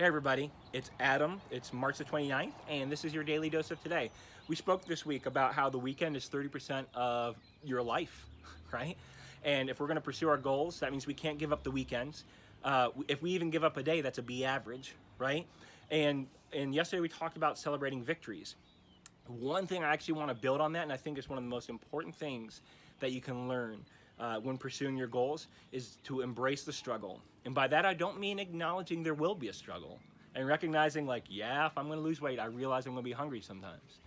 Hey everybody, it's Adam. It's March the 29th, and this is your daily dose of today. We spoke this week about how the weekend is 30% of your life, right? And if we're going to pursue our goals, that means we can't give up the weekends. If we even give up a day, that's a B average, right? And yesterday we talked about celebrating victories. One thing I actually want to build on that, and I think it's one of the most important things that you can learn when pursuing your goals, is to embrace the struggle. And by that, I don't mean acknowledging there will be a struggle and recognizing like, yeah, if I'm going to lose weight, I realize I'm going to be hungry sometimes.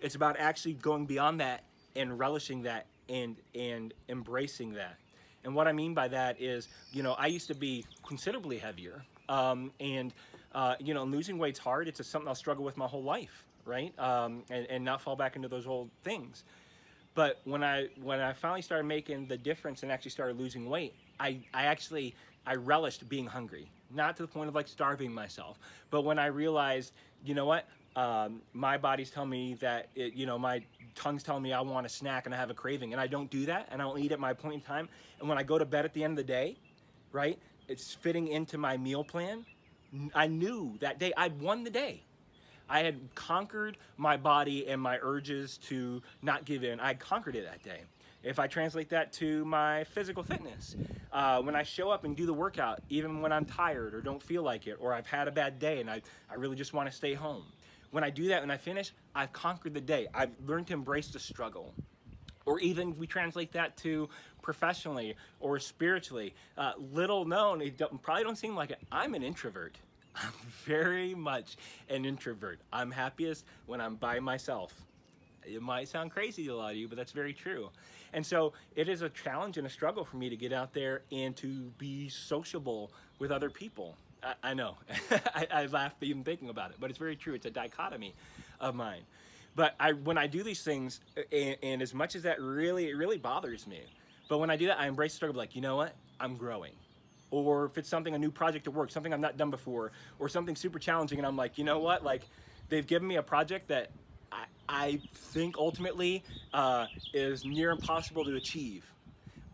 It's about actually going beyond that and relishing that and embracing that. And what I mean by that is, I used to be considerably heavier, losing weight's hard. It's something I'll struggle with my whole life, right? And not fall back into those old things. But when I finally started making the difference and actually started losing weight, I relished being hungry. Not to the point of like starving myself, but when I realized, my body's telling me that, my tongue's telling me I want a snack and I have a craving, and I don't do that, and I don't eat at my point in time. And when I go to bed at the end of the day, right, it's fitting into my meal plan. I knew that day I'd won the day. I had conquered my body and my urges to not give in. I conquered it that day. If I translate that to my physical fitness, when I show up and do the workout, even when I'm tired or don't feel like it, or I've had a bad day and I really just want to stay home. When I do that and I finish, I've conquered the day. I've learned to embrace the struggle. Or even we translate that to professionally or spiritually. Little known, probably don't seem like it, I'm an introvert. I'm very much an introvert. I'm happiest when I'm by myself. It might sound crazy to a lot of you, but that's very true. And so it is a challenge and a struggle for me to get out there and to be sociable with other people. I know, I laugh even thinking about it, but it's very true. It's a dichotomy of mine. But when I do these things, and as much as that it really bothers me, but when I do that, I embrace the struggle, like, you know what, I'm growing. Or if it's something, a new project at work, something I've not done before, or something super challenging, and I'm like, you know what, like, they've given me a project that I think ultimately is near impossible to achieve.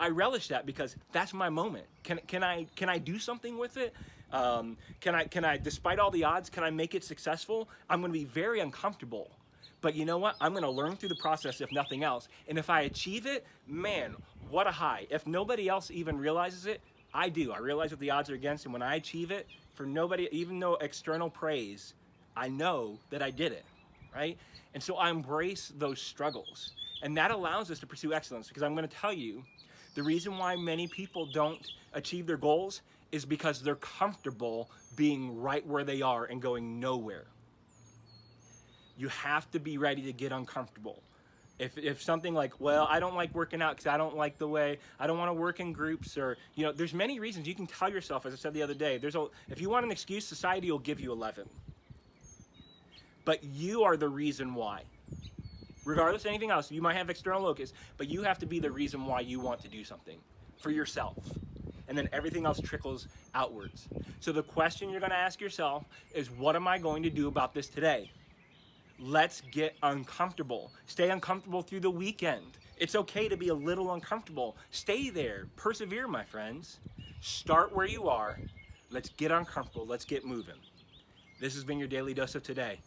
I relish that because that's my moment. Can I do something with it? Can I, despite all the odds, can I make it successful? I'm going to be very uncomfortable. But you know what? I'm going to learn through the process, if nothing else. And if I achieve it, man, what a high. If nobody else even realizes it, I do. I realize what the odds are against, and when I achieve it, for nobody, even though external praise, I know that I did it, right? And so I embrace those struggles. And that allows us to pursue excellence, because I'm going to tell you, the reason why many people don't achieve their goals is because they're comfortable being right where they are and going nowhere. You have to be ready to get uncomfortable. If something like, well, I don't like working out because I don't like the way, I don't want to work in groups, or, there's many reasons you can tell yourself, as I said the other day, if you want an excuse, society will give you 11. But you are the reason why. Regardless of anything else, you might have external locus, but you have to be the reason why you want to do something for yourself. And then everything else trickles outwards. So the question you're going to ask yourself is, what am I going to do about this today? Let's get uncomfortable. Stay uncomfortable through the weekend. It's okay to be a little uncomfortable. Stay there. Persevere, my friends. Start where you are. Let's get uncomfortable. Let's get moving. This has been your daily dose of today.